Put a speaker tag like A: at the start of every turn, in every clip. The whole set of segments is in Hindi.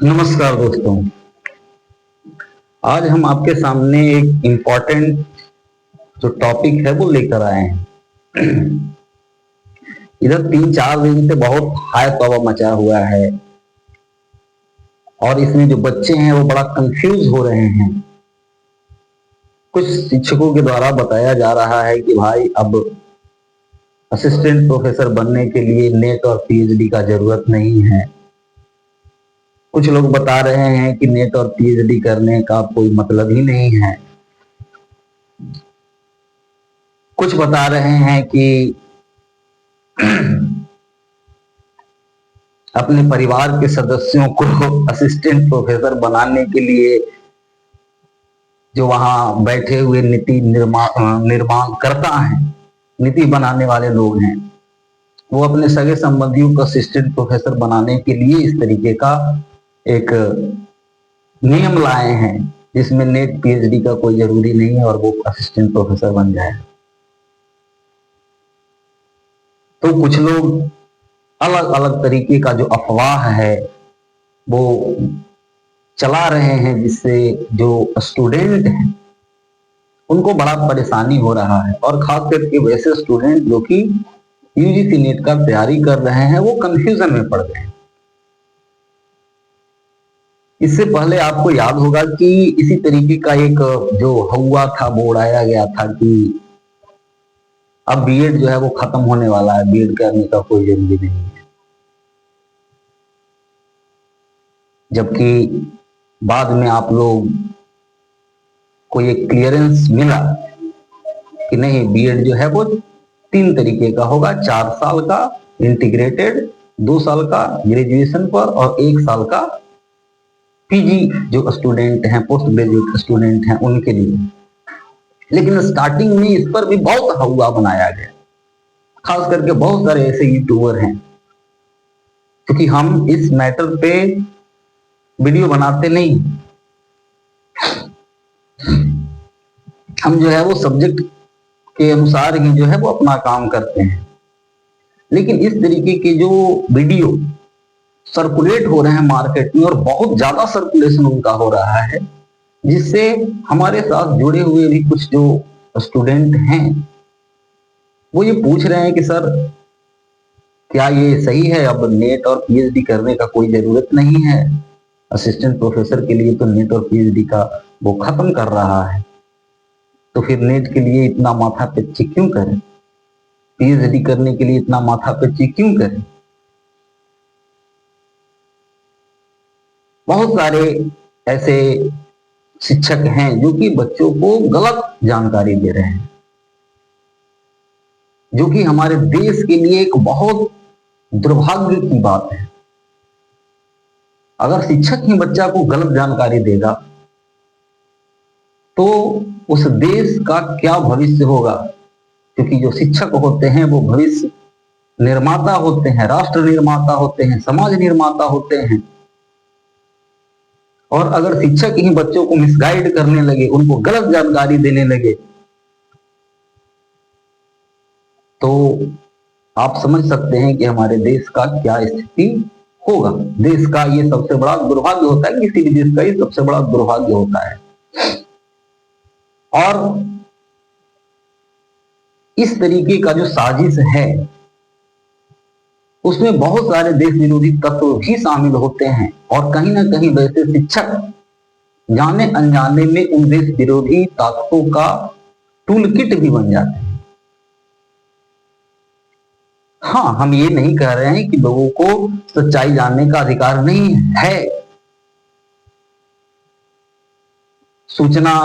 A: नमस्कार दोस्तों। आज हम आपके सामने एक इम्पोर्टेंट जो टॉपिक है वो लेकर आए हैं। इधर 3-4 दिन से बहुत हाय तौबा मचा हुआ है और इसमें जो बच्चे हैं वो बड़ा कंफ्यूज हो रहे हैं। कुछ शिक्षकों के द्वारा बताया जा रहा है कि भाई अब असिस्टेंट प्रोफेसर बनने के लिए नेट और पीएचडी का जरूरत नहीं है। कुछ लोग बता रहे हैं कि नेट और पीएचडी करने का कोई मतलब ही नहीं है। कुछ बता रहे हैं कि अपने परिवार के सदस्यों को असिस्टेंट प्रोफेसर बनाने के लिए जो वहां बैठे हुए नीति निर्माण करता है, नीति बनाने वाले लोग हैं, वो अपने सगे संबंधियों को असिस्टेंट प्रोफेसर बनाने के लिए इस तरीके का एक नियम लाए हैं जिसमें नेट पीएचडी का कोई जरूरी नहीं है और वो असिस्टेंट प्रोफेसर बन जाए। तो कुछ लोग अलग अलग तरीके का जो अफवाह है वो चला रहे हैं, जिससे जो स्टूडेंट हैं उनको बड़ा परेशानी हो रहा है और खास करके वैसे स्टूडेंट जो कि यूजीसी नेट का तैयारी कर रहे हैं वो कंफ्यूजन में पड़ गए हैं। इससे पहले आपको याद होगा कि इसी तरीके का एक जो हुआ था वो उड़ाया गया था कि अब बीएड जो है वो खत्म होने वाला है, बीएड करने का कोई जरूरी नहीं है। जबकि बाद में आप लोग को ये क्लियरेंस मिला कि नहीं, बीएड जो है वो 3 तरीके का होगा, 4 साल का इंटीग्रेटेड, 2 साल का ग्रेजुएशन पर और 1 साल का पीजी जो स्टूडेंट हैं, पोस्ट ग्रेजुएट स्टूडेंट हैं उनके लिए। लेकिन स्टार्टिंग में इस पर भी बहुत हवा बनाया गया, खास करके बहुत सारे ऐसे यूट्यूबर हैं, क्योंकि हम इस मैटर पे वीडियो बनाते नहीं, हम जो है वो सब्जेक्ट के अनुसार ही जो है वो अपना काम करते हैं। लेकिन इस तरीके के जो वीडियो सर्कुलेट हो रहे हैं मार्केट में और बहुत ज्यादा सर्कुलेशन उनका हो रहा है, जिससे हमारे साथ जुड़े हुए भी कुछ जो स्टूडेंट हैं वो ये पूछ रहे हैं कि सर क्या ये सही है, अब नेट और पीएचडी करने का कोई जरूरत नहीं है, असिस्टेंट प्रोफेसर के लिए तो नेट और पीएचडी का वो खत्म कर रहा है, तो फिर नेट के लिए इतना माथा पेची क्यों करें, पीएचडी करने के लिए इतना माथा पेची क्यों करें। बहुत सारे ऐसे शिक्षक हैं जो कि बच्चों को गलत जानकारी दे रहे हैं, जो कि हमारे देश के लिए एक बहुत दुर्भाग्य की बात है। अगर शिक्षक ही बच्चा को गलत जानकारी देगा तो उस देश का क्या भविष्य होगा, क्योंकि जो शिक्षक होते हैं वो भविष्य निर्माता होते हैं, राष्ट्र निर्माता होते हैं, समाज निर्माता होते हैं। और अगर शिक्षक ही बच्चों को मिसगाइड करने लगे, उनको गलत जानकारी देने लगे, तो आप समझ सकते हैं कि हमारे देश का क्या स्थिति होगा। देश का ये सबसे बड़ा दुर्भाग्य होता है, किसी भी देश का ये सबसे बड़ा दुर्भाग्य होता है। और इस तरीके का जो साजिश है उसमें बहुत सारे देश विरोधी तत्व भी शामिल होते हैं और कहीं ना कहीं वैसे शिक्षक जाने अनजाने में उन देश विरोधी ताकतों का टूल किट भी बन जाते हैं। हाँ, हम ये नहीं कह रहे हैं कि लोगों को सच्चाई जानने का अधिकार नहीं है। सूचना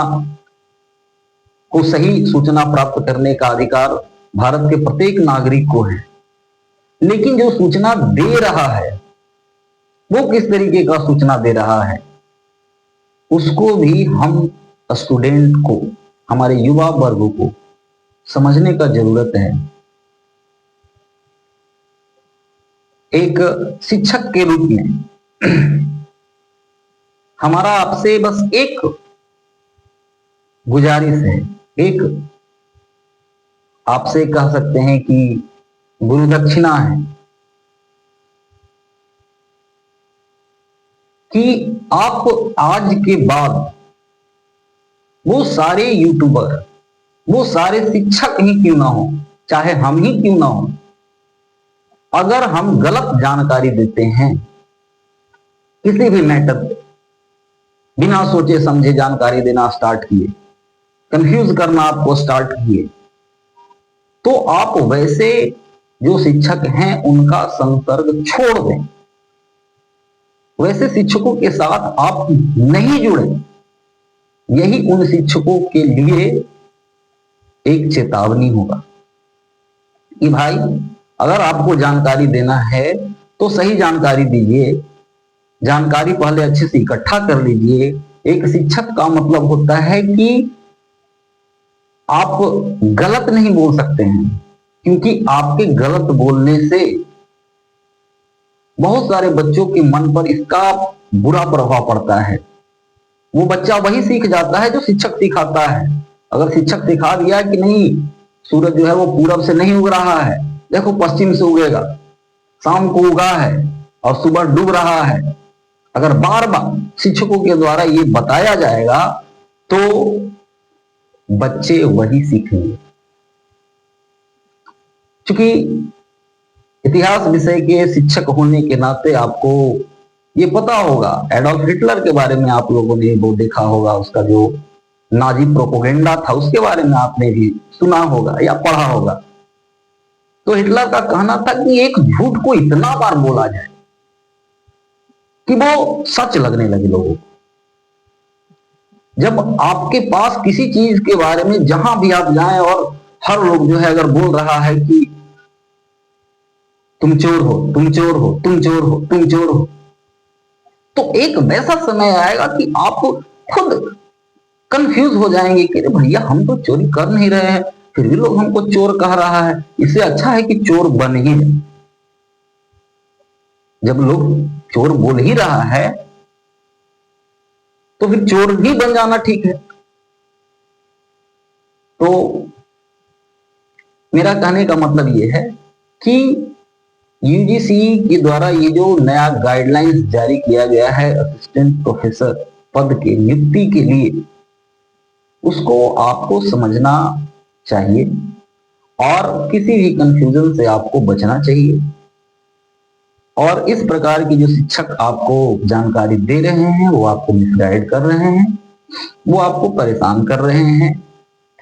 A: को सही सूचना प्राप्त करने का अधिकार भारत के प्रत्येक नागरिक को है, लेकिन जो सूचना दे रहा है वो किस तरीके का सूचना दे रहा है उसको भी हम स्टूडेंट को, हमारे युवा वर्ग को समझने का जरूरत है। एक शिक्षक के रूप में हमारा आपसे बस एक गुजारिश है, एक आपसे कह सकते हैं कि गुरु दक्षिणा है कि आप आज के बाद वो सारे यूट्यूबर, वो सारे शिक्षक ही क्यों ना हो, चाहे हम ही क्यों ना हो, अगर हम गलत जानकारी देते हैं किसी भी मैटर पे, बिना सोचे समझे जानकारी देना स्टार्ट किए, कंफ्यूज करना आपको स्टार्ट किए, तो आप वैसे जो शिक्षक हैं उनका संसर्ग छोड़ दें, वैसे शिक्षकों के साथ आप नहीं जुड़े। यही उन शिक्षकों के लिए एक चेतावनी होगा कि भाई अगर आपको जानकारी देना है तो सही जानकारी दीजिए, जानकारी पहले अच्छे से इकट्ठा कर लीजिए। एक शिक्षक का मतलब होता है कि आप गलत नहीं बोल सकते हैं, क्योंकि आपके गलत बोलने से बहुत सारे बच्चों के मन पर इसका बुरा प्रभाव पड़ता है। वो बच्चा वही सीख जाता है जो शिक्षक सिखाता है। अगर शिक्षक सिखा दिया कि नहीं, सूरज जो है वो पूरब से नहीं उग रहा है, देखो पश्चिम से उगेगा, शाम को उगा है और सुबह डूब रहा है, अगर बार बार शिक्षकों के द्वारा ये बताया जाएगा तो बच्चे वही सीखेंगे। क्योंकि इतिहास विषय के शिक्षक होने के नाते आपको ये पता होगा, एडोल्फ हिटलर के बारे में आप लोगों ने वो देखा होगा, उसका जो नाजी प्रोपोगेंडा था उसके बारे में आपने भी सुना होगा या पढ़ा होगा। तो हिटलर का कहना था कि एक झूठ को इतना बार बोला जाए कि वो सच लगने लगे लोगों को। जब आपके पास किसी चीज के बारे में जहां भी आप जाएं और हर लोग जो है अगर बोल रहा है कि तुम चोर हो, तुम चोर हो, तुम चोर हो, तुम चोर हो, तो एक वैसा समय आएगा कि आप खुद कंफ्यूज हो जाएंगे कि भैया हम तो चोरी कर नहीं रहे हैं, फिर भी लोग हमको चोर कह रहा है, इससे अच्छा है कि चोर बन ही जाए। जब लोग चोर बोल ही रहा है तो फिर चोर ही बन जाना ठीक है। तो मेरा कहने का मतलब यह है कि यूजीसी के द्वारा ये जो नया गाइडलाइंस जारी किया गया है असिस्टेंट प्रोफेसर पद की नियुक्ति के लिए, उसको आपको समझना चाहिए और किसी भी कंफ्यूजन से आपको बचना चाहिए। और इस प्रकार की जो शिक्षक आपको जानकारी दे रहे हैं, वो आपको मिसगाइड कर रहे हैं, वो आपको परेशान कर रहे हैं।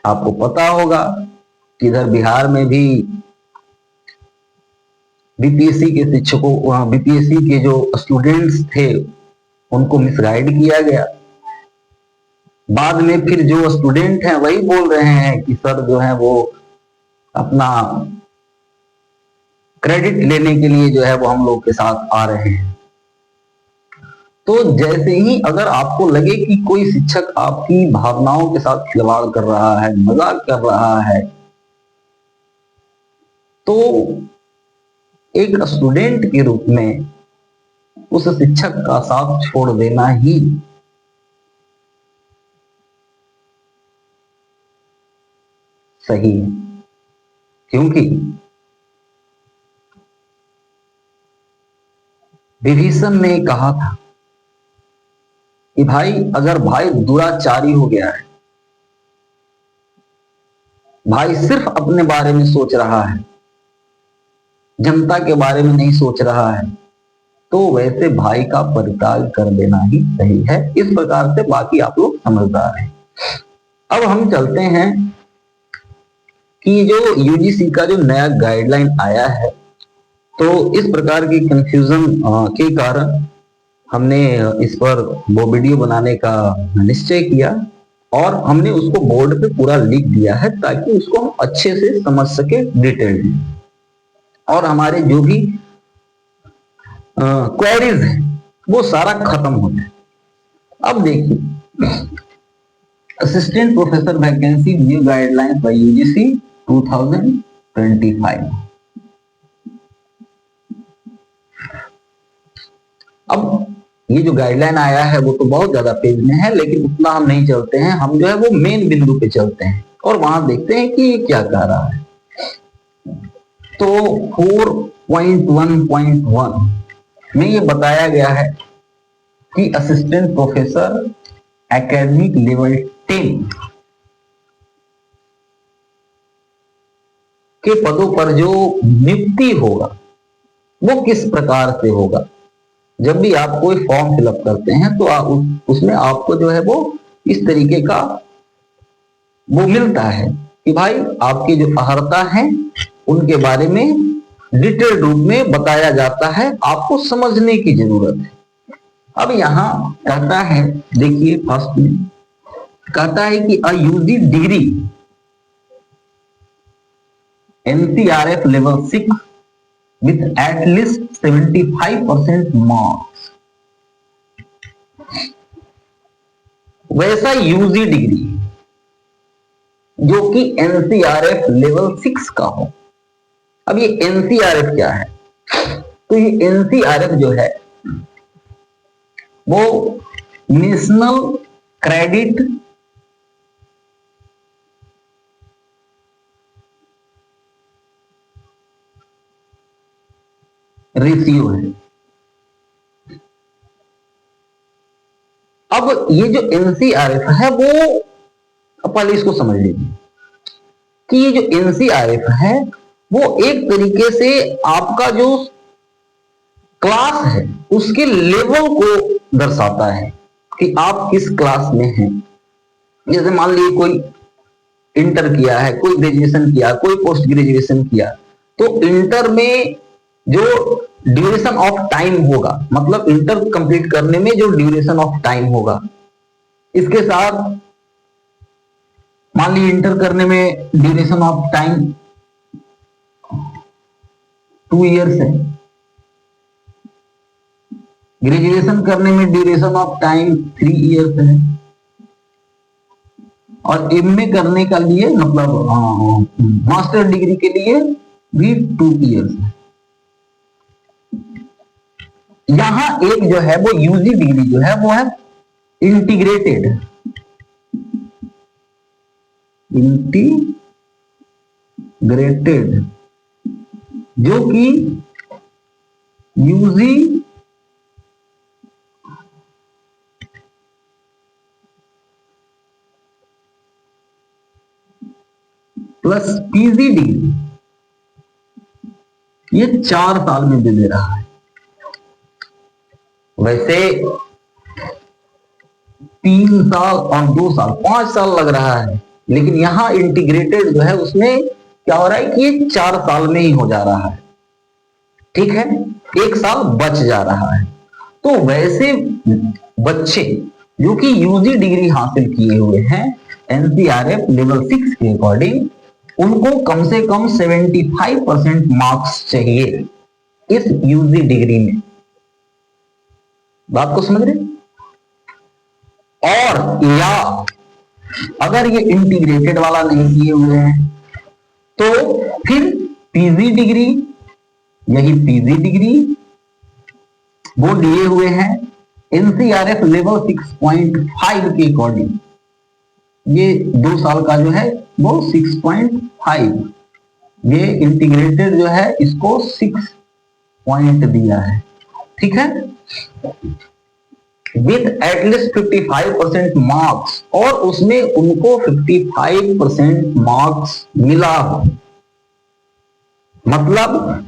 A: आपको पता होगा कि इधर बिहार में भी बीपीएससी के शिक्षकों, बीपीएससी के जो स्टूडेंट्स थे उनको मिसगाइड किया गया। बाद में फिर जो स्टूडेंट हैं वही बोल रहे हैं कि सर जो है वो अपना क्रेडिट लेने के लिए जो है वो हम लोग के साथ आ रहे हैं। तो जैसे ही अगर आपको लगे कि कोई शिक्षक आपकी भावनाओं के साथ खिलवाड़ कर रहा है, मजाक कर रहा है, तो एक स्टूडेंट के रूप में उस शिक्षक का साथ छोड़ देना ही सही है। क्योंकि विभीषण ने कहा था कि भाई अगर भाई दुराचारी हो गया है, भाई सिर्फ अपने बारे में सोच रहा है, जनता के बारे में नहीं सोच रहा है, तो वैसे भाई का परित्याग कर देना ही सही है। इस प्रकार से बाकी आप लोग समझदार हैं। अब हम चलते हैं कि जो यूजीसी का जो नया गाइडलाइन आया है, तो इस प्रकार की कंफ्यूजन के कारण हमने इस पर वो वीडियो बनाने का निश्चय किया और हमने उसको बोर्ड पे पूरा लिख दिया है ताकि उसको हम अच्छे से समझ सके डिटेल में, और हमारे जो भी क्वेरीज हैं वो सारा खत्म हो जाए। अब देखिए, assistant professor vacancy new guidelines bye UGC 2025। अब ये जो गाइडलाइन आया है वो तो बहुत ज्यादा पेज में है, लेकिन उतना हम नहीं चलते हैं, हम जो है वो मेन बिंदु पे चलते हैं और वहां देखते हैं कि ये क्या कह रहा है। तो 4.1.1 में ये बताया गया है कि असिस्टेंट प्रोफेसर एकेडमिक लेवल 10 के पदों पर जो नियुक्ति होगा वो किस प्रकार से होगा। जब भी आप कोई फॉर्म फिलअप करते हैं तो उसमें आपको जो है वो इस तरीके का वो मिलता है कि भाई आपकी जो अहर्ता है उनके बारे में डिटेल रूप में बताया जाता है, आपको समझने की जरूरत है। अब यहां कहता है, देखिए फर्स्ट में कहता है कि अ यूजी डिग्री NCRF लेवल 6 with at least 75% marks, वैसा यूजी डिग्री जो कि NCRF लेवल 6 का हो। अब ये NCRF क्या है? तो ये NCRF जो है वो नेशनल क्रेडिट रेशियो है। अब ये जो NCRF है वो पहले इसको समझ लीजिए कि ये जो NCRF है वो एक तरीके से आपका जो क्लास है उसके लेवल को दर्शाता है कि आप किस क्लास में हैं। जैसे मान लीजिए कोई इंटर किया है, कोई ग्रेजुएशन किया, कोई पोस्ट ग्रेजुएशन किया, तो इंटर में जो ड्यूरेशन ऑफ टाइम होगा, मतलब इंटर कंप्लीट करने में जो ड्यूरेशन ऑफ टाइम होगा, इसके साथ मान लीजिए इंटर करने में ड्यूरेशन ऑफ टाइम 2 इयर्स है, ग्रेजुएशन करने में ड्यूरेशन ऑफ टाइम 3 इयर्स है, और एमए करने का लिए मतलब मास्टर डिग्री के लिए भी 2 इयर्स है। यहां एक जो है वो यूजी डिग्री जो है वो है इंटीग्रेटेड, जो कि यूजी प्लस पीजी डिग्री ये 4 साल में दे रहा है। वैसे 3 साल और 2 साल 5 साल लग रहा है, लेकिन यहां इंटीग्रेटेड जो है उसमें क्या हो रहा है कि ये 4 साल में ही हो जा रहा है। ठीक है, 1 साल बच जा रहा है। तो वैसे बच्चे जो कि यूजी डिग्री हासिल किए हुए हैं NCRF लेवल 6 के अकॉर्डिंग, उनको कम से कम 75% मार्क्स चाहिए इस यूजी डिग्री में। बात को समझ रहे? और या अगर ये इंटीग्रेटेड वाला नहीं किए हुए हैं तो फिर पीजी डिग्री, यही पीजी डिग्री वो लिए हुए हैं NCRF लेवल 6.5 के अकॉर्डिंग। ये 2 साल का जो है वो 6.5, ये इंटीग्रेटेड जो है इसको 6 पॉइंट दिया है। ठीक है, विथ एटलीस्ट 55% मार्क्स, और उसमें उनको 55% मार्क्स मिला हो, मतलब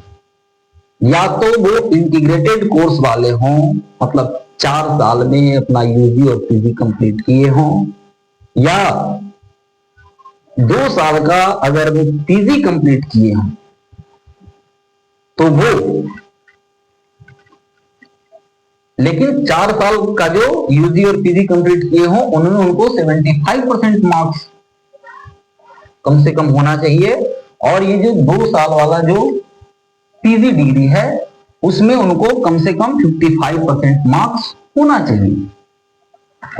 A: या तो वो इंटीग्रेटेड कोर्स वाले हों, मतलब 4 साल में अपना यूजी और पीजी कंप्लीट किए हों, या 2 साल का अगर वो पीजी कंप्लीट किए हों तो वो, लेकिन 4 साल का जो यूजी और पीजी कंप्लीट किए हों उन्होंने उनको 75% मार्क्स कम से कम होना चाहिए। और ये जो 2 साल वाला जो पीजी डिग्री है उसमें उनको कम से कम 55% मार्क्स होना चाहिए।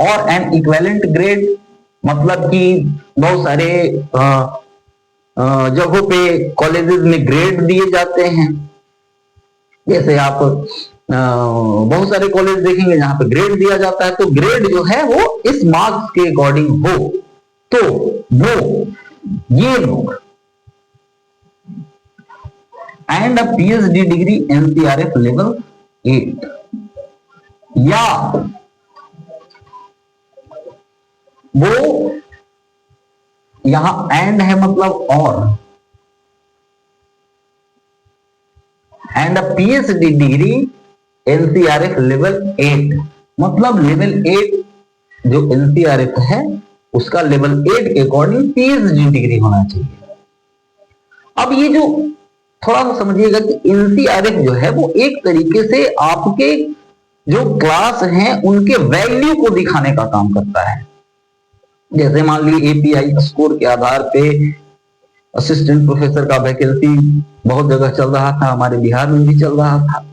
A: और एन इक्विवेलेंट ग्रेड, मतलब कि बहुत सारे जगहों पे कॉलेजेस में ग्रेड दिए जाते हैं। जैसे आप बहुत सारे कॉलेज देखेंगे जहां पे ग्रेड दिया जाता है, तो ग्रेड जो है वो इस मार्क्स के अकॉर्डिंग हो तो वो ये लोग and uh PhD degree NCRF level 8, या वो यहां एंड है मतलब और, and uh PhD degree NCRF level 8, मतलब लेवल 8 जो एनसीआरएफ है उसका लेवल 8 के अकॉर्डिंग पीएचडी डिग्री होना चाहिए। अब ये जो थोड़ा सा समझिएगा कि एनसीआरएफ जो है वो एक तरीके से आपके जो क्लास हैं उनके वैल्यू को दिखाने का काम करता है। जैसे मान लीजिए एपीआई स्कोर के आधार पे असिस्टेंट प्रोफेसर का वैकेंसी बहुत जगह चल रहा था, हमारे बिहार में भी चल रहा था,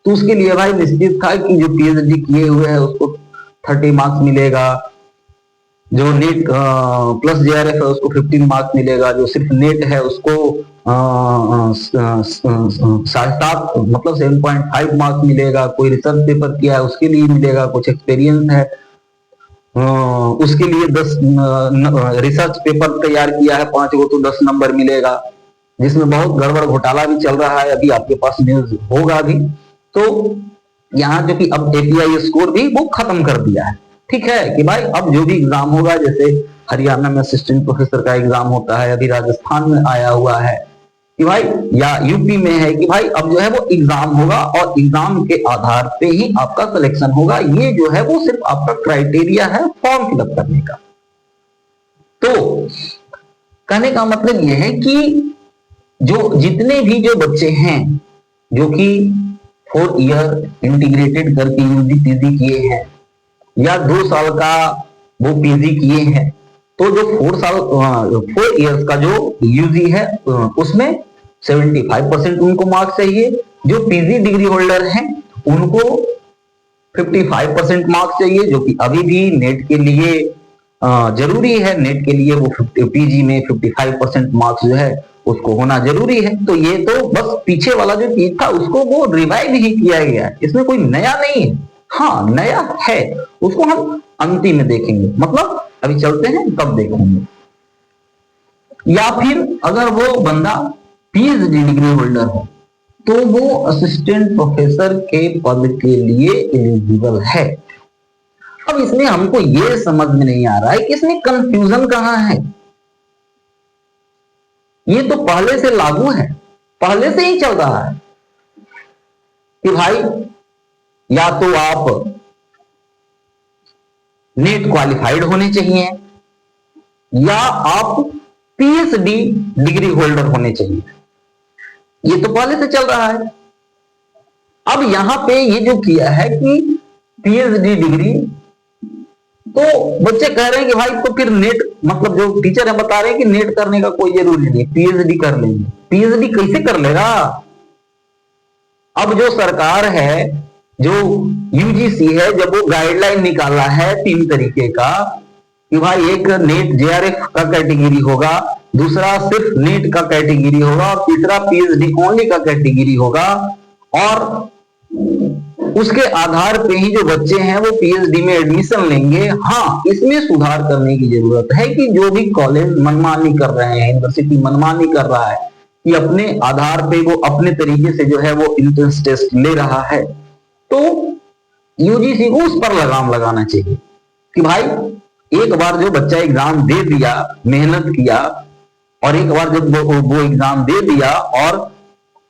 A: तो उसके लिए भाई निश्चित था कि जो पीएचडी किए हुए हैं उसको 30 मार्क्स मिलेगा, जो नेट प्लस जेआरएफ है उसको 15 मार्क्स मिलेगा, जो सिर्फ नेट है उसको 7.5 मतलब 7.5 मार्क्स मिलेगा, कोई रिसर्च पेपर किया है उसके लिए मिलेगा, कुछ एक्सपीरियंस है उसके लिए 10 रिसर्च पेपर तैयार किया है 5 गो तो 10 नंबर मिलेगा, जिसमें बहुत गड़बड़ घोटाला भी चल रहा है, अभी आपके पास न्यूज होगा भी। तो यहाँ जो कि अब एपीआई स्कोर भी वो खत्म कर दिया है, ठीक है कि भाई अब जो भी एग्जाम होगा, जैसे हरियाणा में असिस्टेंट प्रोफेसर का एग्जाम होता है, अभी राजस्थान में आया हुआ है कि भाई, या यूपी में है कि भाई अब जो है वो एग्जाम होगा और एग्जाम के आधार पे ही आपका सिलेक्शन होगा। ये जो है वो सिर्फ आपका क्राइटेरिया है फॉर्म फिलअप करने का। तो कहने का मतलब ये है कि जो जितने भी जो बच्चे हैं जो कि 4 ईयर इंटीग्रेटेड करके यूजी पीजी किए हैं या 2 साल का वो पीजी किए हैं, तो जो 4 इयर्स का जो यूजी है उसमें 75% उनको मार्क्स चाहिए। जो पीजी डिग्री होल्डर हैं उनको 55% मार्क्स चाहिए, जो कि अभी भी नेट के लिए जरूरी है। नेट के लिए वो पीजी में 55% मार्क्स जो है उसको होना जरूरी है। तो ये तो बस पीछे वाला जो चीज था उसको वो रिवाइव ही किया गया है, इसमें कोई नया नहीं है। हाँ नया है, उसको हम अंतिम में देखेंगे, मतलब अभी चलते हैं तब देखेंगे। या फिर अगर वो बंदा पीएचडी डिग्री होल्डर हो तो वो असिस्टेंट प्रोफेसर के पद के लिए एलिजिबल है। अब इसमें हमको ये समझ में नहीं आ रहा है कि इसमें कंफ्यूजन कहां है। ये तो पहले से लागू है, पहले से ही चल रहा है कि भाई या तो आप नेट क्वालिफाइड होने चाहिए या आप पीएचडी डिग्री होल्डर होने चाहिए। ये तो पहले से चल रहा है। अब यहां पे ये जो किया है कि पीएचडी डिग्री, तो बच्चे कह रहे हैं कि भाई तो फिर नेट, मतलब जो टीचर है बता रहे हैं कि नेट करने का कोई जरूरी नहीं, पीएचडी कर लेंगे। पीएचडी कैसे कर लेगा? अब जो सरकार है, जो यूजीसी है, जब वो गाइडलाइन निकाला है 3 तरीके का कि भाई एक नेट जेआरएफ का कैटेगरी होगा, दूसरा सिर्फ नेट का कैटेगरी होगा और तीसरा पीएचडी ओनली का कैटेगरी होगा, और उसके आधार पे ही जो बच्चे हैं वो पीएचडी में एडमिशन लेंगे। हाँ, इसमें सुधार करने की जरूरत है कि जो भी कॉलेज मनमानी कर रहे हैं, यूनिवर्सिटी मनमानी कर रहा है कि अपने आधार पे वो अपने तरीके से जो है वो एंट्रेंस टेस्ट ले रहा है, तो यूजीसी को उस पर लगाम लगाना चाहिए कि भाई एक बार जो बच्चा एग्जाम दे दिया, मेहनत किया, और एक बार जब वो एग्जाम दे दिया और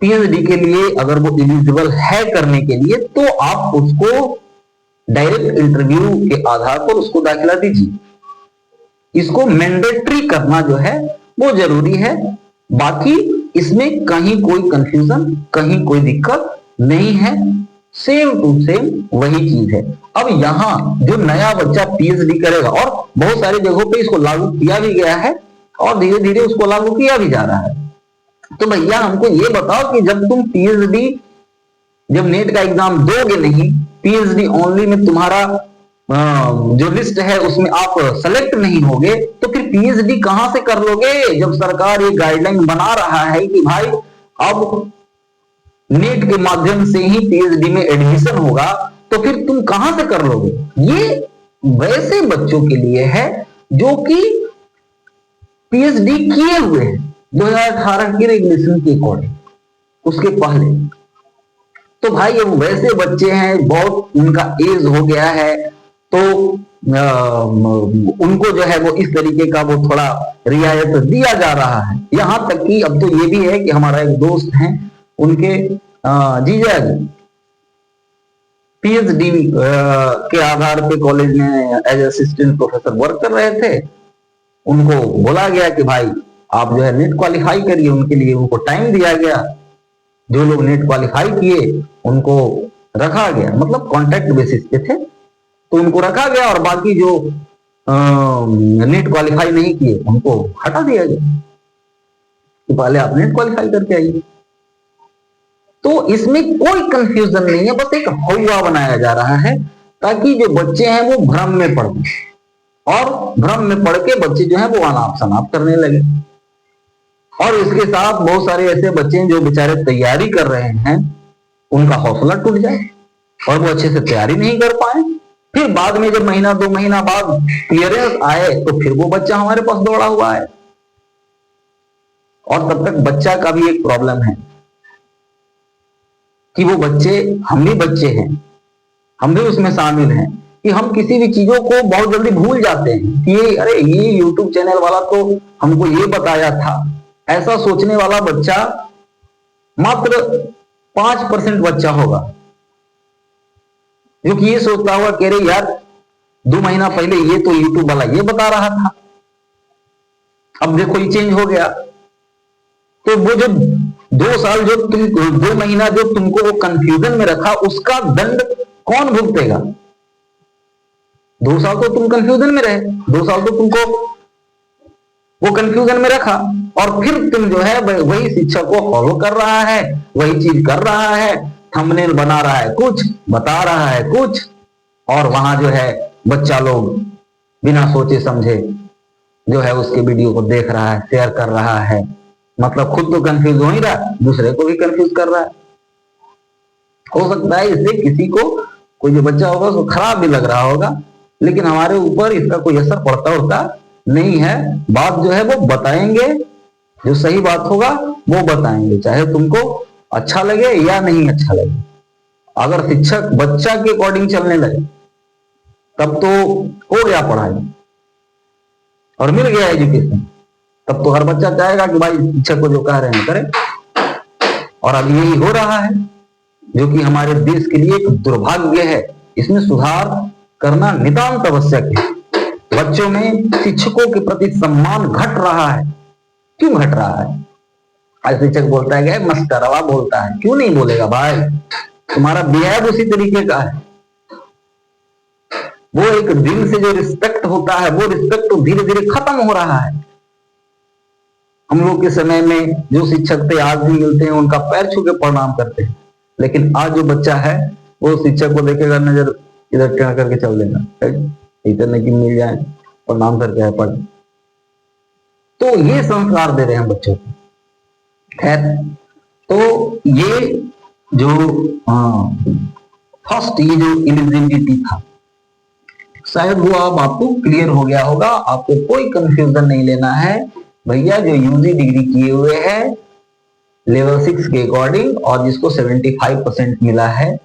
A: पीएचडी के लिए अगर वो एलिजिबल है करने के लिए, तो आप उसको डायरेक्ट इंटरव्यू के आधार पर उसको दाखिला दीजिए। इसको मैंडेटरी करना जो है वो जरूरी है। बाकी इसमें कहीं कोई कंफ्यूजन, कहीं कोई दिक्कत नहीं है, सेम टू सेम वही चीज है। अब यहाँ जो नया बच्चा पीएचडी करेगा, और बहुत सारी जगहों पे इसको लागू किया भी गया है और धीरे धीरे उसको लागू किया भी जा रहा है। तो भैया हमको ये बताओ कि जब तुम पीएचडी, जब नेट का एग्जाम दोगे नहीं, पीएचडी ओनली में तुम्हारा जो लिस्ट है उसमें आप सेलेक्ट नहीं होगे, तो फिर पीएचडी कहां से कर लोगे? जब सरकार ये गाइडलाइन बना रहा है कि भाई अब नेट के माध्यम से ही पीएचडी में एडमिशन होगा, तो फिर तुम कहां से कर लोगे? ये वैसे बच्चों के लिए है जो कि पीएचडी किए हुए हैं 2018 के रेगुलेशन के अकॉर्डिंग, उसके पहले। तो भाई अब वैसे बच्चे हैं, बहुत उनका एज हो गया है, तो उनको जो है वो इस तरीके का वो थोड़ा रियायत दिया जा रहा है। यहां तक कि अब तो ये भी है कि हमारा एक दोस्त है, उनके जीजा जी पीएचडी के आधार पे कॉलेज में एज असिस्टेंट प्रोफेसर वर्क कर रहे थे। उनको बोला गया कि भाई आप जो है नेट क्वालिफाई करिए, उनके लिए उनको टाइम दिया गया। जो लोग नेट क्वालिफाई किए उनको रखा गया, मतलब कॉन्ट्रैक्ट बेसिस पे थे, तो उनको रखा गया, और बाकी जो नेट क्वालिफाई नहीं किए उनको हटा दिया गया कि पहले आप नेट क्वालिफाई करके आइए। तो इसमें कोई कंफ्यूजन नहीं है, बस एक हौवा बनाया जा रहा है ताकि जो बच्चे हैं वो भ्रम में पड़ गए, और भ्रम में पड़ के बच्चे जो है वो अनाप शनाप करने लगे। और इसके साथ बहुत सारे ऐसे बच्चे हैं जो बेचारे तैयारी कर रहे हैं, उनका हौसला टूट जाए और वो अच्छे से तैयारी नहीं कर पाए। फिर बाद में जब महीना 2 महीना बाद क्लियरेंस आए तो फिर वो बच्चा हमारे पास दौड़ा हुआ है। और तब तक बच्चा का भी एक प्रॉब्लम है कि वो बच्चे, हम भी बच्चे हैं, हम भी उसमें शामिल हैं, कि हम किसी भी चीजों को बहुत जल्दी भूल जाते हैं कि ये अरे ये यूट्यूब चैनल वाला तो हमको ये बताया था। ऐसा सोचने वाला बच्चा मात्र 5% बच्चा होगा जो कि ये सोचता होगा कि अरे यार 2 महीना पहले ये तो यूट्यूब वाला ये बता रहा था, अब देखो ये चेंज हो गया। तो वो जो 2 साल जो तुम 2 महीना जो तुमको वो कंफ्यूजन में रखा, उसका दंड कौन भुगतेगा? 2 साल तो तुम कंफ्यूजन में रहे, 2 साल तो तुमको वो कंफ्यूजन में रखा, और फिर तुम जो है वही शिक्षक को फॉलो कर रहा है, वही चीज कर रहा है, थंबनेल बना रहा है कुछ, बता रहा है कुछ, और वहां जो है बच्चा लोग बिना सोचे समझे जो है उसके वीडियो को देख रहा है, शेयर कर रहा है। मतलब खुद तो कंफ्यूज हो ही रहा है, दूसरे को भी कंफ्यूज कर रहा है। हो सकता है इससे किसी को, कोई जो बच्चा होगा उसको खराब भी लग रहा होगा, लेकिन हमारे ऊपर इसका कोई असर पड़ता होता नहीं है। बात जो है वो बताएंगे, जो सही बात होगा वो बताएंगे, चाहे तुमको अच्छा लगे या नहीं अच्छा लगे। अगर शिक्षक बच्चा के अकॉर्डिंग चलने लगे तब तो हो गया पढ़ाई और मिल गया एजुकेशन, तब तो हर बच्चा चाहेगा कि भाई शिक्षक को जो कह रहे हैं करें। और अब यही हो रहा है जो कि हमारे देश के लिए एक दुर्भाग्य है। इसमें सुधार करना नितांत आवश्यक है। बच्चों में शिक्षकों के प्रति सम्मान घट रहा है। क्यों घट रहा है? आज शिक्षक बोलता है कि मस्करवा बोलता है, क्यों नहीं बोलेगा भाई? तुम्हारा बिहेव उसी तरीके का है। वो एक दिल से जो रिस्पेक्ट होता है, वो रिस्पेक्ट तो धीरे धीरे खत्म हो रहा है। हम लोग के समय में जो शिक्षक थे आज भी मिलते हैं, उनका पैर छू के प्रणाम करते हैं, लेकिन आज जो बच्चा है वो शिक्षक को देखेगा, नजर इधर टेढ़ा करके चल देगा, इतने की मिल जाए प्रणाम करके है पढ़। तो ये संस्कार दे रहे हैं बच्चों को। खैर, तो ये जो फर्स्ट ये जो एलिजिबिलिटी था, शायद वो अब आपको क्लियर हो गया होगा। आपको कोई कंफ्यूजन नहीं लेना है भैया। जो यूजी डिग्री किए हुए हैं लेवल 6 के अकॉर्डिंग, और जिसको 75% मिला है,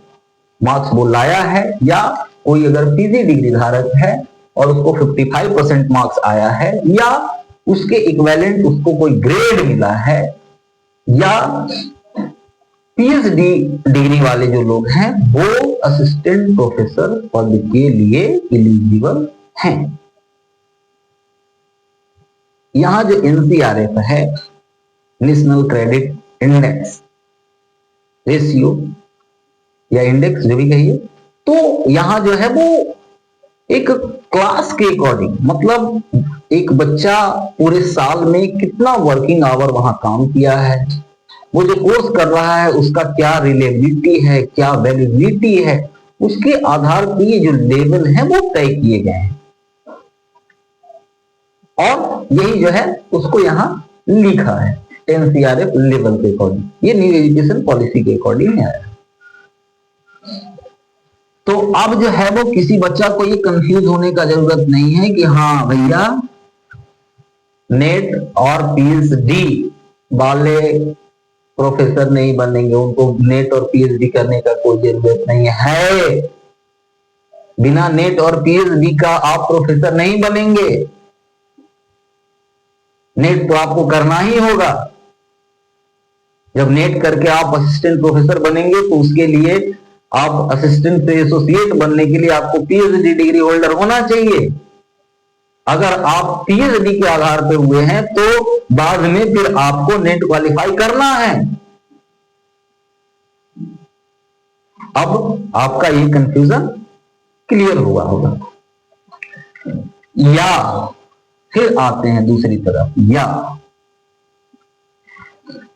A: मार्क्स वो लाया है, या कोई अगर पीजी डिग्री धारक है और उसको 55% मार्क्स आया है, या उसके इक्विवेलेंट उसको कोई ग्रेड मिला है, या पीएचडी डिग्री वाले जो लोग हैं वो असिस्टेंट प्रोफेसर पद के लिए एलिजिबल हैं। यहां जो एनसीआरएफ है, नेशनल क्रेडिट इंडेक्स रेशियो या इंडेक्स जो भी कहिए, तो यहां जो है वो एक क्लास के अकॉर्डिंग, मतलब एक बच्चा पूरे साल में कितना वर्किंग आवर वहां काम किया है, वो जो कोर्स कर रहा है उसका क्या रिलेबिलिटी है, क्या वैलिडिटी है, उसके आधार पर ये जो लेवल है वो तय किए गए हैं। और यही जो है उसको यहाँ लिखा है एनसीआरएफ लेवल के अकॉर्डिंग, ये न्यू एजुकेशन पॉलिसी के अकॉर्डिंग है। तो अब जो है वो किसी बच्चा को ये कंफ्यूज होने का जरूरत नहीं है कि हाँ भैया नेट और पीएचडी वाले प्रोफेसर नहीं बनेंगे, उनको नेट और पीएचडी करने का कोई जरूरत नहीं है। बिना नेट और पीएचडी का आप प्रोफेसर नहीं बनेंगे। नेट तो आपको करना ही होगा। जब नेट करके आप असिस्टेंट प्रोफेसर बनेंगे तो उसके लिए आप असिस्टेंट से एसोसिएट बनने के लिए आपको पीएचडी डिग्री होल्डर होना चाहिए। अगर आप पीएचडी के आधार पे हुए हैं तो बाद में फिर आपको नेट क्वालिफाई करना है। अब आपका ये कंफ्यूजन क्लियर हुआ होगा। या फिर आते हैं दूसरी तरफ। या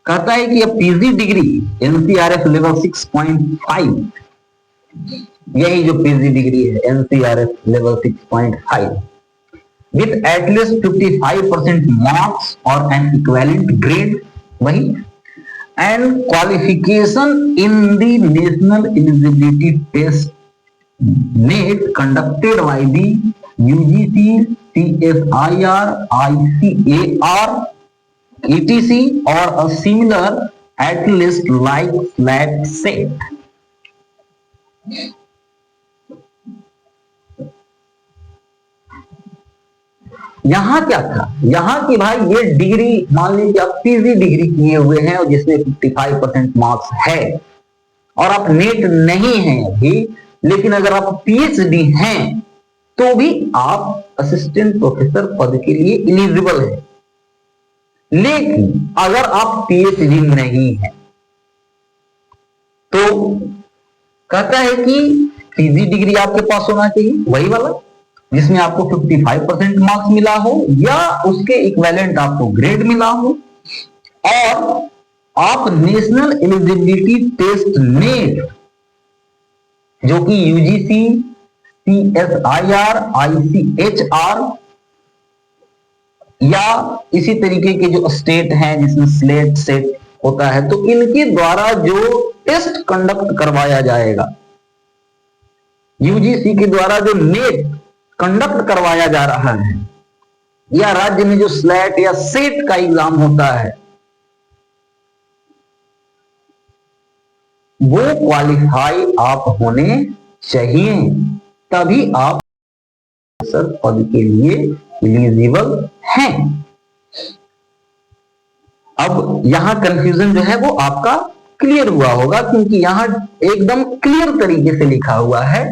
A: कहता है कि पीजी डिग्री एनसीआरएफ लेवल 6.5, यही जो पीजी डिग्री है NCRF level 6.5 with at least 55% marks और एन इक्विवेलेंट ग्रेड, वही and qualification in the national eligibility test NET conducted by the UGC, CSIR, ICAR, ETC or a similar at least like flat set। यहां क्या था, यहां की भाई ये डिग्री मान लीजिए आप पीजी डिग्री किए हुए हैं और जिसमें 55% मार्क्स है और आप नेट नहीं हैं अभी, लेकिन अगर आप पीएचडी हैं तो भी आप असिस्टेंट प्रोफेसर पद के लिए एलिजिबल है। लेकिन अगर आप पीएचडी नहीं है तो कहता है कि पीजी डिग्री आपके पास होना चाहिए, वही वाला जिसमें आपको 55% मार्क्स मिला हो या उसके इक्विवेलेंट आपको ग्रेड मिला हो, और आप नेशनल एलिजिबिलिटी टेस्ट नेट जो कि यूजीसी, CSIR, ICHR या इसी तरीके के जो स्टेट हैं जिसमें स्लेट सेट होता है, तो इनके द्वारा जो टेस्ट कंडक्ट करवाया जाएगा, यूजीसी के द्वारा जो नेट कंडक्ट करवाया जा रहा है, या राज्य में जो स्लेट या सेट का एग्जाम होता है, वो क्वालिफाई आप होने चाहिए, तभी आप सर पद के लिए एलिजिबल हैं। अब यहां कंफ्यूजन जो है वो आपका क्लियर हुआ होगा, क्योंकि यहां एकदम क्लियर तरीके से लिखा हुआ है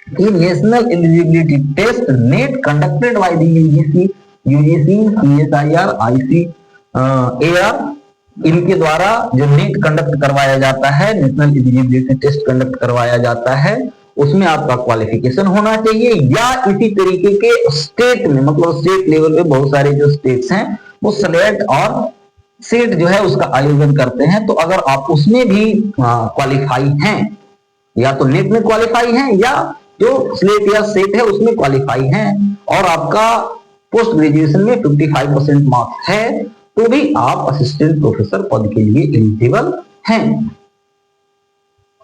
A: कि national eligibility test NET conducted by the UGC, CSIR, ICAR, इनके द्वारा जो नेट कंडक्ट करवाया जाता है, नेशनल एलिजिबिलिटी टेस्ट कंडक्ट करवाया जाता है, उसमें आपका क्वालिफिकेशन होना चाहिए। या इसी तरीके के स्टेट में, मतलब स्टेट लेवल पे बहुत सारे जो स्टेट्स हैं वो स्लेट और सेट जो है उसका आयोजन करते हैं, तो अगर आप उसमें भी क्वालिफाई हैं, या तो नेट में क्वालिफाई हैं या जो स्लेट या सेट है उसमें क्वालिफाई हैं, और आपका पोस्ट ग्रेजुएशन में 55% मार्क्स है, तो भी आप असिस्टेंट प्रोफेसर पद के लिए एलिजिबल हैं।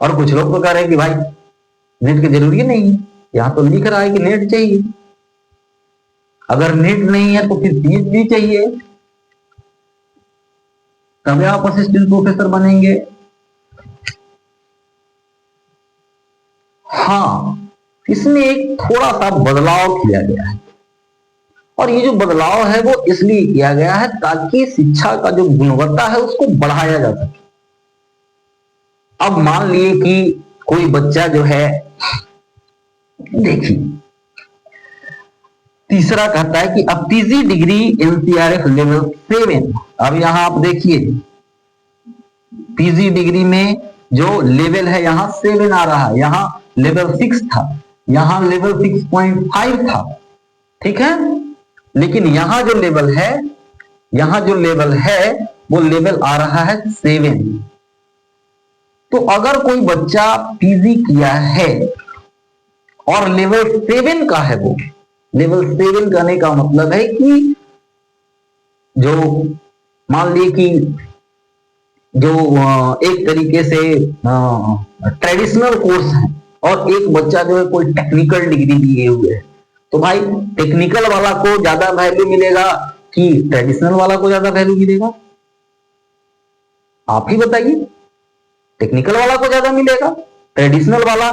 A: और कुछ लोग तो कह रहे हैं कि भाई नेट की जरूरी नहीं है, यहां तो लिख रहा है कि नेट चाहिए, अगर नेट नहीं है तो फिर पीएचडी चाहिए, तभी आप असिस्टेंट प्रोफेसर बनेंगे। हाँ, इसमें एक थोड़ा सा बदलाव किया गया है, और ये जो बदलाव है वो इसलिए किया गया है ताकि शिक्षा का जो गुणवत्ता है उसको बढ़ाया जा सके। अब मान लिए कि कोई बच्चा जो है, देखिए तीसरा कहता है कि अब पीजी डिग्री एनसीआरएफ लेवल 7, अब यहां आप देखिए पीजी डिग्री में जो लेवल है यहां 7 आ रहा है, यहां लेवल 6 था, यहां लेवल 6.5 था, ठीक है, लेकिन यहां जो लेवल है, यहां जो लेवल है वो लेवल आ रहा है 7। तो अगर कोई बच्चा पीजी किया है और लेवल 7 का है, वो लेवल 7 करने का मतलब है कि जो मान लीजिए कि जो एक तरीके से ट्रेडिशनल कोर्स है और एक बच्चा जो है कोई टेक्निकल डिग्री लिए हुए है, तो भाई टेक्निकल वाला को ज्यादा वैल्यू मिलेगा कि ट्रेडिशनल वाला को ज्यादा वैल्यू मिलेगा? आप ही बताइए। टेक्निकल वाला को ज्यादा मिलेगा, ट्रेडिशनल वाला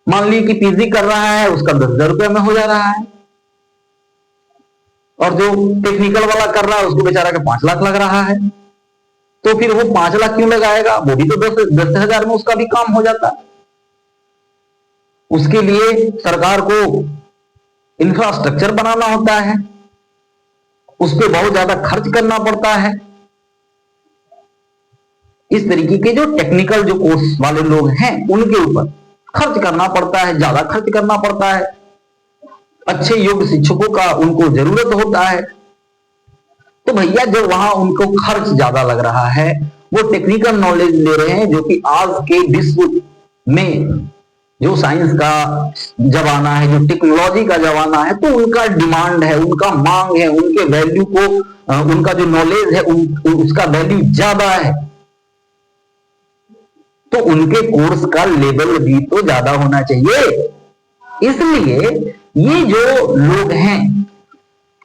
A: मान लीजिए कि पीजी कर रहा है उसका 10,000 रुपये में हो जा रहा है, और जो टेक्निकल वाला कर रहा है उसको बेचारा के 5 लाख लग रहा है। तो फिर वो 5 लाख क्यों लगाएगा? वो भी तो 10,000 में उसका भी काम हो जाता। उसके लिए सरकार को इंफ्रास्ट्रक्चर बनाना होता है, उस पर बहुत ज्यादा खर्च करना पड़ता है। इस तरीके के जो टेक्निकल जो कोर्स वाले लोग हैं उनके ऊपर खर्च करना पड़ता है, ज्यादा खर्च करना पड़ता है। अच्छे योग्य शिक्षकों का उनको जरूरत होता है। तो भैया जो वहां उनको खर्च ज्यादा लग रहा है, वो टेक्निकल नॉलेज ले रहे हैं, जो कि आज के विश्व में जो साइंस का जमाना है, जो टेक्नोलॉजी का जमाना है, तो उनका डिमांड है, उनका मांग है, उनके वैल्यू को, उनका जो नॉलेज है उसका वैल्यू ज्यादा है। तो उनके कोर्स का लेवल भी तो ज्यादा होना चाहिए। इसलिए ये जो लोग हैं,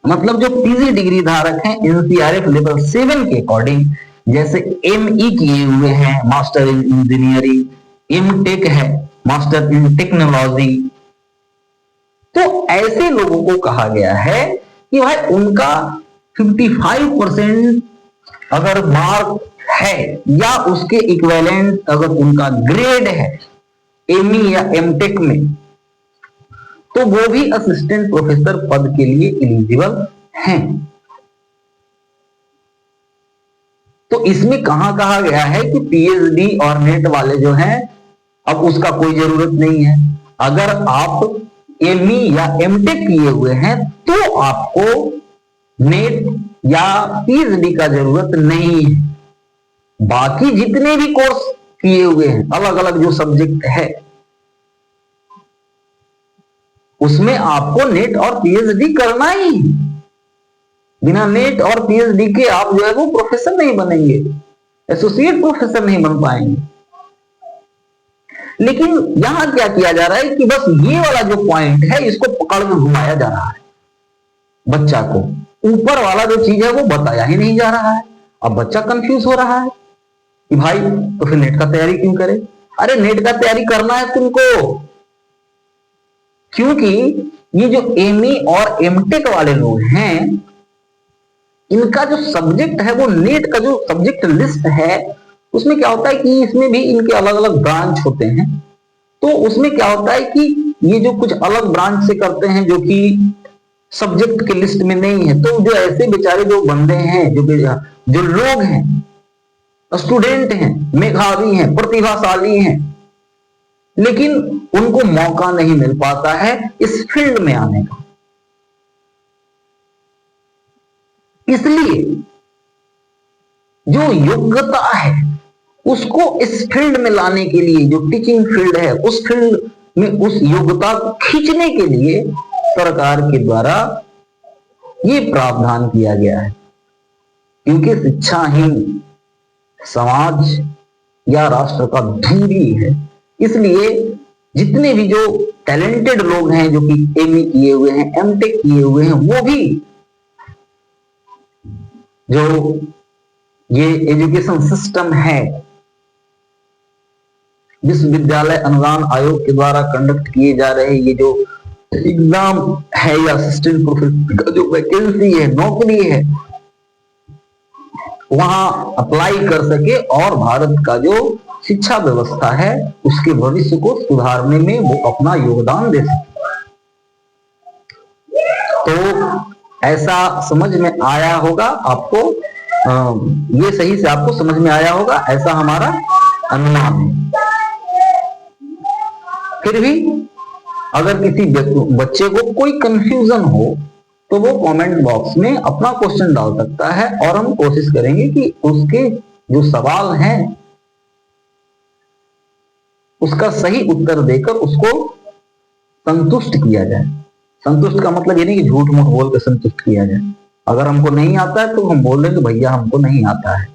A: मतलब जो पीजी डिग्री धारक हैं, एनसीआरएफ लेवल 7 के अकॉर्डिंग, जैसे एमई किए हुए हैं, मास्टर इन इंजीनियरिंग, एमटेक है, मास्टर इन टेक्नोलॉजी, तो ऐसे लोगों को कहा गया है कि भाई उनका 55% अगर मार्क है या उसके इक्विवेलेंट अगर उनका ग्रेड है एमई या एमटेक में, तो वो भी असिस्टेंट प्रोफेसर पद के लिए एलिजिबल हैं। तो इसमें कहां कहा गया है कि पीएचडी और नेट वाले जो हैं, अब उसका कोई जरूरत नहीं है। अगर आप एमई या एमटेक किए हुए हैं तो आपको नेट या पीएचडी का जरूरत नहीं है। बाकी जितने भी कोर्स किए हुए हैं, अलग अलग जो सब्जेक्ट है, उसमें आपको नेट और पीएचडी करना ही। बिना नेट और पीएचडी के आप जो है वो प्रोफेसर नहीं बनेंगे, एसोसिएट प्रोफेसर नहीं बन पाएंगे। लेकिन यहां क्या किया जा रहा है कि बस ये वाला जो पॉइंट है इसको पकड़ के घुमाया जा रहा है बच्चा को, ऊपर वाला जो चीज है वो बताया ही नहीं जा रहा है। अब बच्चा कंफ्यूज हो रहा है कि भाई तो फिर नेट का तैयारी क्यों करे? अरे नेट का तैयारी करना है तुमको, क्योंकि ये जो एमई और एमटेक वाले लोग हैं, इनका जो सब्जेक्ट है वो नेट का जो सब्जेक्ट लिस्ट है उसमें क्या होता है कि इसमें भी इनके अलग अलग ब्रांच होते हैं। तो उसमें क्या होता है कि ये जो कुछ अलग ब्रांच से करते हैं जो कि सब्जेक्ट के लिस्ट में नहीं है, तो जो ऐसे बेचारे जो बंदे हैं, जो लोग हैं, स्टूडेंट हैं, मेधावी हैं, प्रतिभाशाली हैं, लेकिन उनको मौका नहीं मिल पाता है इस फील्ड में आने का। इसलिए जो योग्यता है उसको इस फील्ड में लाने के लिए, जो टीचिंग फील्ड है उस फील्ड में उस योग्यता को खींचने के लिए सरकार के द्वारा ये प्रावधान किया गया है। क्योंकि शिक्षाहीन समाज या राष्ट्र का धूरी है, इसलिए जितने भी जो टैलेंटेड लोग हैं, जो कि एमई किए हुए हैं, एमटेक किए हुए हैं, वो भी जो ये एजुकेशन सिस्टम है, विश्वविद्यालय अनुदान आयोग के द्वारा कंडक्ट किए जा रहे ये जो एग्जाम है या असिस्टेंट प्रोफेसर का जो वैकेंसी है, नौकरी है, वहां अप्लाई कर सके और भारत का जो शिक्षा व्यवस्था है उसके भविष्य को सुधारने में वो अपना योगदान दे सके। तो ऐसा समझ में आया होगा आपको, ये सही से आपको समझ में आया होगा, ऐसा हमारा अनुमान है। फिर भी अगर किसी बच्चे को कोई कंफ्यूजन हो तो वो कमेंट बॉक्स में अपना क्वेश्चन डाल सकता है और हम कोशिश करेंगे कि उसके जो सवाल हैं उसका सही उत्तर देकर उसको संतुष्ट किया जाए। संतुष्ट का मतलब ये नहीं कि झूठ मूठ बोल कर संतुष्ट किया जाए। अगर हमको नहीं आता है तो हम बोल रहे हैं कि भैया हमको नहीं आता है,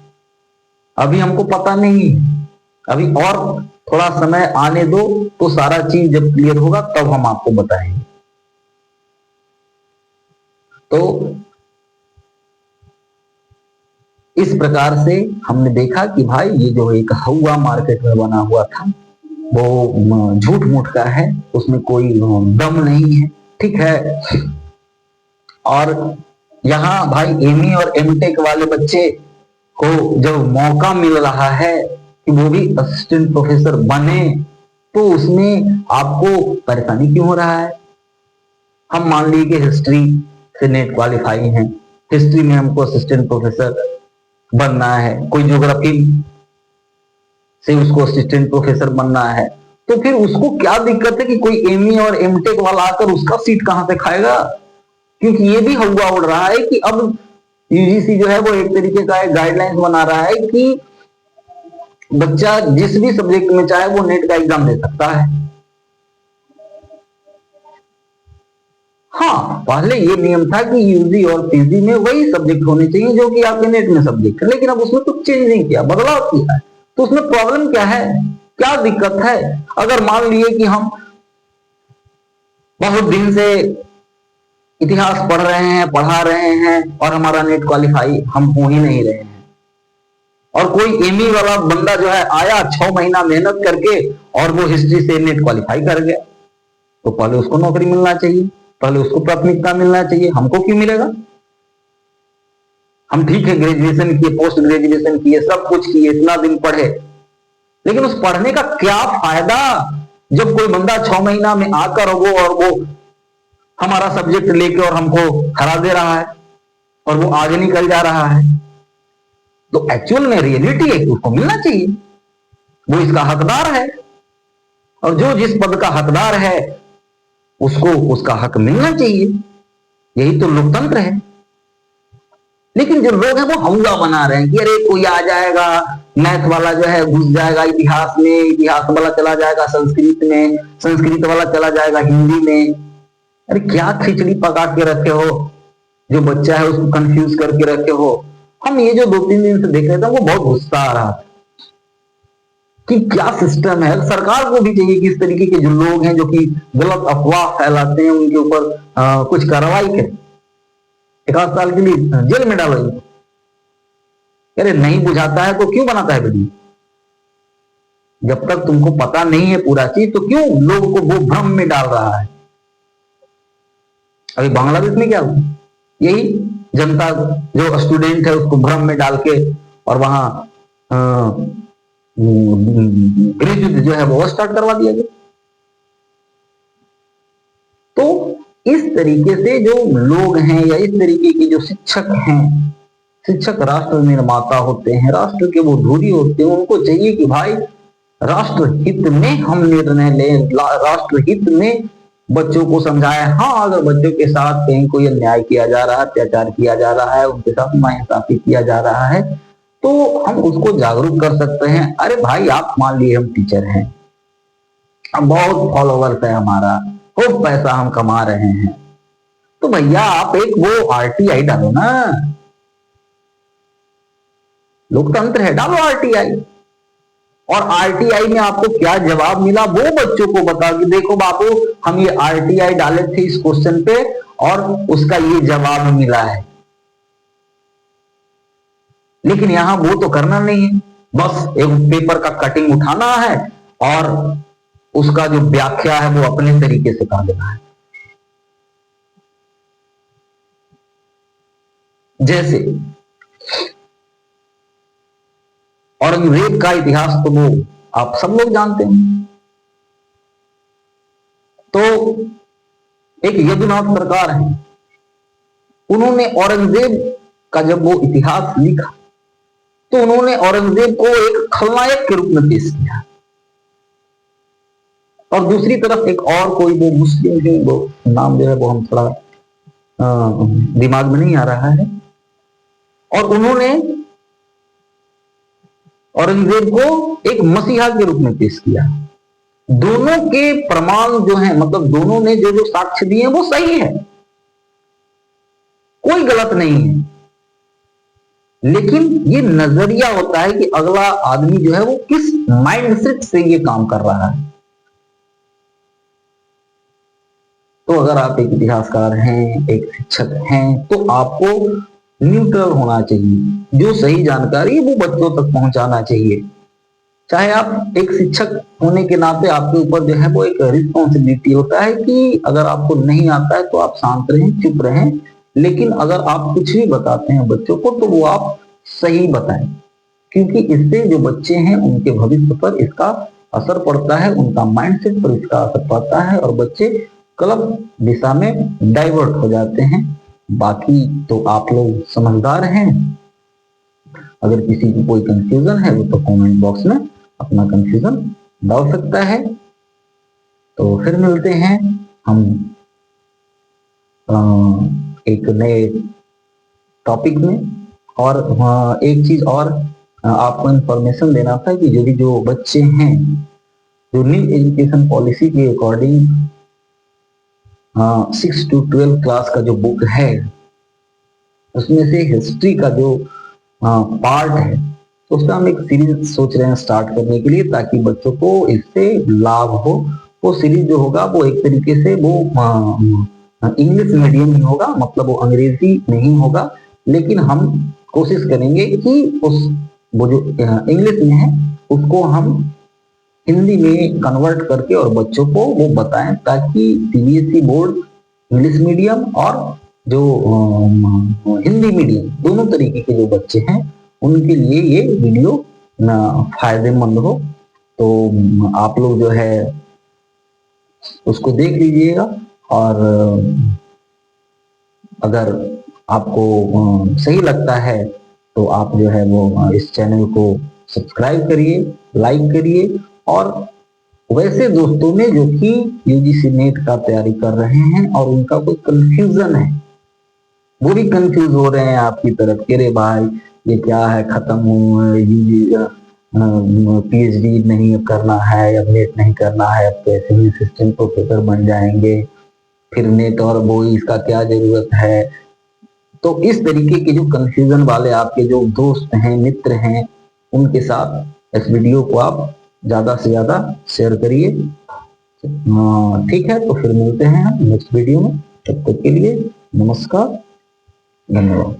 A: अभी हमको पता नहीं है, अभी और थोड़ा समय आने दो, तो सारा चीज जब क्लियर होगा तब हम आपको बताएंगे। तो इस प्रकार से हमने देखा कि भाई ये जो एक हवा मार्केट में बना हुआ था वो झूठ मूठ का है, उसमें कोई दम नहीं है, ठीक है। और यहाँ भाई एमई और एमटेक वाले बच्चे को जब मौका मिल रहा है कि वो भी असिस्टेंट प्रोफेसर बने, तो उसमें आपको परेशानी क्यों हो रहा है? हम मान लीजिए कि हिस्ट्री से नेट क्वालिफाई हैं, हिस्ट्री में हमको असिस्टेंट प्रोफेसर बनना है, कोई ज्योग्राफी से उसको असिस्टेंट प्रोफेसर बनना है, तो फिर उसको क्या दिक्कत है कि कोई एमई और एमटेक वाला आकर उसका सीट कहां से खाएगा? क्योंकि ये भी हवा उड़ रहा है कि अब यूजीसी जो है वो एक तरीके का एक गाइडलाइंस बना रहा है कि बच्चा जिस भी सब्जेक्ट में चाहे वो नेट का एग्जाम दे सकता है। हाँ, पहले ये नियम था कि यूजी और पीजी में वही सब्जेक्ट होने चाहिए जो कि आपके नेट में सब्जेक्ट है, लेकिन अब उसमें कुछ चेंज नहीं किया, बदलाव किया है। तो उसमें प्रॉब्लम क्या है, क्या दिक्कत है? अगर मान लिए कि हम बहुत दिन से इतिहास पढ़ रहे हैं, पढ़ा रहे हैं और हमारा नेट क्वालिफाई हम हो ही नहीं रहे हैं, और कोई एमई वाला बंदा जो है आया 6 महीना मेहनत करके और वो हिस्ट्री से नेट क्वालिफाई कर गया, तो पहले उसको नौकरी मिलना चाहिए, पहले उसको प्राथमिकता मिलना चाहिए। हमको क्यों मिलेगा? हम ठीक है ग्रेजुएशन किए, पोस्ट ग्रेजुएशन किए, सब कुछ किए, इतना दिन पढ़े, लेकिन उस पढ़ने का क्या फायदा जब कोई बंदा 6 महीना में आकर वो हमारा सब्जेक्ट लेके और हमको हरा दे रहा है और वो आगे निकल जा रहा है। तो एक्चुअल में रियलिटी है कि उसको मिलना चाहिए, वो इसका हकदार है, और जो जिस पद का हकदार है उसको उसका हक मिलना चाहिए। यही तो लोकतंत्र है। लेकिन जो लोग हैं वो हवा बना रहे हैं कि अरे कोई आ जाएगा, मैथ वाला जो है घुस जाएगा इतिहास में, इतिहास वाला चला जाएगा संस्कृत में, संस्कृत वाला चला जाएगा हिंदी में। अरे क्या खिचड़ी पका के रखे हो, जो बच्चा है उसको कंफ्यूज करके रखे हो। हम ये जो 2-3 दिन से देख रहे थे वो बहुत गुस्सा आ रहा था कि क्या सिस्टम है। सरकार को भी चाहिए कि इस तरीके के जो लोग हैं जो कि गलत अफवाह फैलाते हैं उनके ऊपर कुछ कार्रवाई करे, 1 साल के लिए जेल में डालो। अरे नहीं बुझाता है तो क्यों बनाता है वीडियो? जब तक तुमको पता नहीं है पूरा चीज तो क्यों लोगों को वो भ्रम में डाल रहा है? अभी बांग्लादेश में क्या हुआ, यही जनता जो स्टूडेंट है उसको भ्रम में डाल के और वहां गृह युद्ध जो है वो स्टार्ट करवा दिया गया। तो इस तरीके से जो लोग हैं या इस तरीके के जो शिक्षक हैं, शिक्षक राष्ट्र निर्माता होते हैं, राष्ट्र के वो धुरी होते हैं, उनको चाहिए कि भाई राष्ट्र हित में हम निर्णय लें, राष्ट्र हित में बच्चों को समझाएं। हाँ, अगर बच्चों के साथ कहीं कोई अन्याय किया जा रहा है, अत्याचार किया जा रहा है, उनके साथ नाइंसाफी किया जा रहा है, तो हम उसको जागरूक कर सकते हैं। अरे भाई, आप मान लिए हम टीचर हैं, हम बहुत फॉलोवर्स है हमारा, खूब पैसा हम कमा रहे हैं, तो भैया आप एक वो आरटीआई डालो ना, लोकतंत्र है, डालो आरटीआई। और आरटीआई में आपको क्या जवाब मिला वो बच्चों को बता कि देखो बाबू, हम ये आरटीआई डाले थे इस क्वेश्चन पे और उसका ये जवाब मिला है। लेकिन यहां वो तो करना नहीं है, बस एक पेपर का कटिंग उठाना है और उसका जो व्याख्या है वो अपने तरीके से कर देना है। जैसे औरंगजेब का इतिहास तो वो आप सब लोग जानते हैं। तो एक यदुनाथ सरकार है, उन्होंने औरंगजेब का जब वो इतिहास लिखा तो उन्होंने औरंगजेब को एक खलनायक के रूप में पेश किया, और दूसरी तरफ एक और कोई वो मुस्लिम है, वो नाम जो है वो हम थोड़ा दिमाग में नहीं आ रहा है, और उन्होंने औरंगजेब को एक मसीहा के रूप में पेश किया। दोनों के प्रमाण जो है, मतलब दोनों ने जो जो साक्ष्य दिए वो सही है, कोई गलत नहीं है। लेकिन ये नजरिया होता है कि अगला आदमी जो है वो किस माइंडसेट से ये काम कर रहा है। तो अगर आप एक इतिहासकार हैं, एक शिक्षक हैं, तो आपको न्यूट्रल होना चाहिए। जो सही जानकारी है वो बच्चों तक पहुंचाना चाहिए। चाहे आप एक शिक्षक होने के नाते आपके ऊपर जो है वो एक रिस्पॉन्सिबिलिटी होता है कि अगर आपको नहीं आता है तो आप शांत रहें, चुप रहें, लेकिन अगर आप कुछ भी बताते हैं बच्चों को तो वो आप सही बताएं, क्योंकि इससे जो बच्चे हैं उनके भविष्य पर इसका असर पड़ता है, उनका माइंडसेट पर इसका असर पड़ता है और बच्चे गलत दिशा में डाइवर्ट हो जाते हैं। बाकी तो आप लोग समझदार हैं। अगर किसी को कोई कंफ्यूजन है वो तो कमेंट बॉक्स में अपना कंफ्यूजन डाल सकता है। तो फिर मिलते हैं हम एक नए टॉपिक में। और एक चीज और आपको इंफॉर्मेशन देना था कि जो बच्चे हैं जो न्यू एजुकेशन पॉलिसी के अकॉर्डिंग 6 to 12 क्लास का जो बुक है उसमें से हिस्ट्री का जो पार्ट है तो उसका हम एक सीरीज सोच रहे हैं स्टार्ट करने के लिए, ताकि बच्चों को इससे लाभ हो। वो सीरीज जो होगा वो एक तरीके से वो इंग्लिश मीडियम में होगा, मतलब वो अंग्रेजी नहीं होगा, लेकिन हम कोशिश करेंगे कि उस वो जो इंग्लिश में है उसको हम हिंदी में कन्वर्ट करके और बच्चों को वो बताएं, ताकि सीबीएसई बोर्ड इंग्लिश मीडियम और जो हिंदी मीडियम दोनों तरीके के जो बच्चे हैं उनके लिए ये वीडियो फायदेमंद हो। तो आप लोग जो है उसको देख लीजिएगा, और अगर आपको सही लगता है तो आप जो है वो इस चैनल को सब्सक्राइब करिए, लाइक करिए, और वैसे दोस्तों में जो कि यूजीसी नेट का तैयारी कर रहे हैं और उनका कोई कंफ्यूजन है, वो भी कंफ्यूज हो रहे हैं आपकी तरफ कि रे भाई ये क्या है, खत्म हुआ पीएचडी नहीं करना है, अब नेट नहीं करना है, अब कैसे ही असिस्टेंट प्रोफेसर बन जाएंगे, फिर नेट और वो इसका क्या जरूरत है। तो इस तरीके के जो कंफ्यूजन वाले आपके जो दोस्त हैं, मित्र हैं, उनके साथ इस वीडियो को आप ज्यादा से ज्यादा शेयर करिए। ठीक है, तो फिर मिलते हैं नेक्स्ट वीडियो में। तब तक के लिए नमस्कार, धन्यवाद।